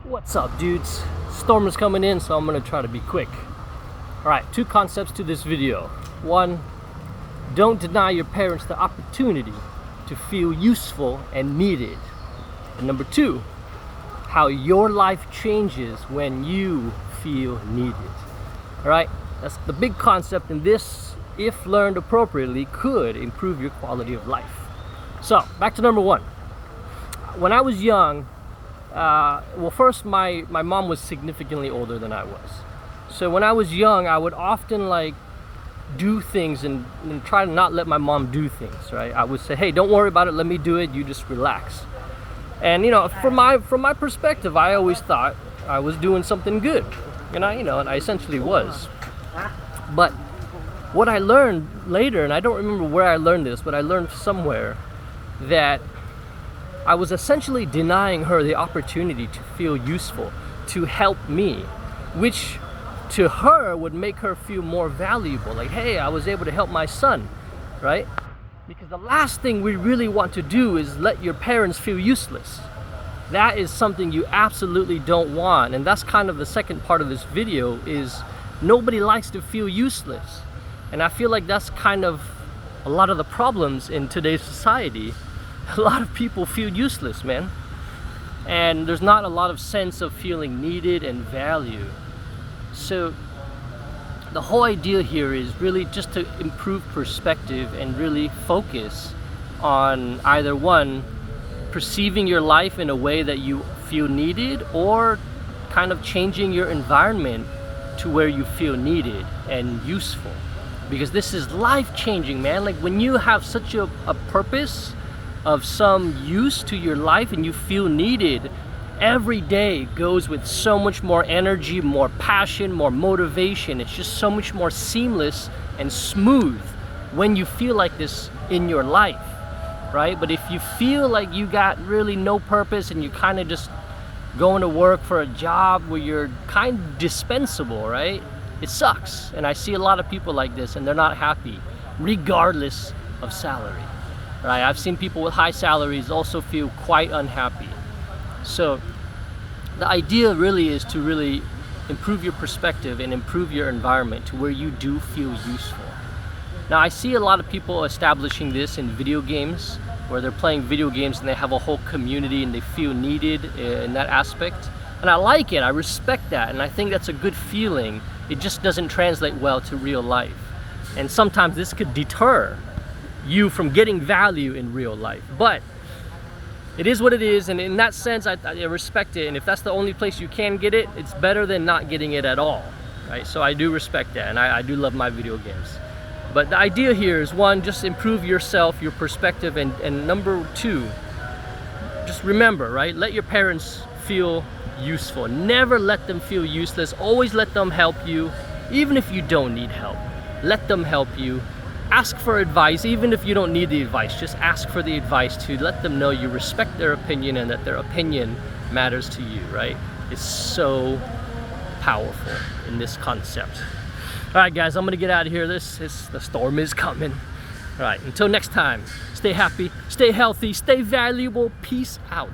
What's up, dudes? Storm is coming in, so I'm gonna try to be quick. Alright, two concepts to this video. One, don't deny your parents the opportunity to feel useful and needed. And number two, how your life changes when you feel needed. Alright, that's the big concept, and this, if learned appropriately, could improve your quality of life. So, back to number one. When I was young, well, first, my mom was significantly older than I was. So when I was young, I would often do things and try to not let my mom do things, right? I would say, hey, don't worry about it, let me do it, you just relax. And from my perspective, I always thought I was doing something good. And I essentially was. But what I learned later, and I don't remember where I learned this, but I learned somewhere that I was essentially denying her the opportunity to feel useful, to help me, which to her would make her feel more valuable. Like, hey, I was able to help my son, right? Because the last thing we really want to do is let your parents feel useless. That is something you absolutely don't want. And that's kind of the second part of this video, is nobody likes to feel useless. And I feel like that's kind of a lot of the problems in today's society. A lot of people feel useless, man. And there's not a lot of sense of feeling needed and valued. So the whole idea here is really just to improve perspective and really focus on either one, perceiving your life in a way that you feel needed, or kind of changing your environment to where you feel needed and useful. Because this is life-changing, man. Like, when you have such a purpose of some use to your life and you feel needed, every day goes with so much more energy, more passion, more motivation. It's just so much more seamless and smooth when you feel like this in your life, right? But if you feel like you got really no purpose and you're kind of just going to work for a job where you're kind of dispensable, right? It sucks. And I see a lot of people like this, and they're not happy regardless of salary. Right? I've seen people with high salaries also feel quite unhappy. So the idea really is to really improve your perspective and improve your environment to where you do feel useful. Now, I see a lot of people establishing this in video games, where they're playing video games and they have a whole community and they feel needed in that aspect. And I like it, I respect that, and I think that's a good feeling. It just doesn't translate well to real life. And sometimes this could deter you from getting value in real life. But it is what it is, and in that sense, I respect it. And if that's the only place you can get it, it's better than not getting it at all, right? So I do respect that, and I do love my video games. But the idea here is, one, just improve yourself, your perspective, and number two, just remember, right? Let your parents feel useful. Never let them feel useless. Always let them help you, even if you don't need help. Let them help you. Ask for advice, even if you don't need the advice. Just ask for the advice to let them know you respect their opinion and that their opinion matters to you, right? It's so powerful in this concept. All right, guys, I'm gonna get out of here. The storm is coming. All right, until next time, stay happy, stay healthy, stay valuable. Peace out.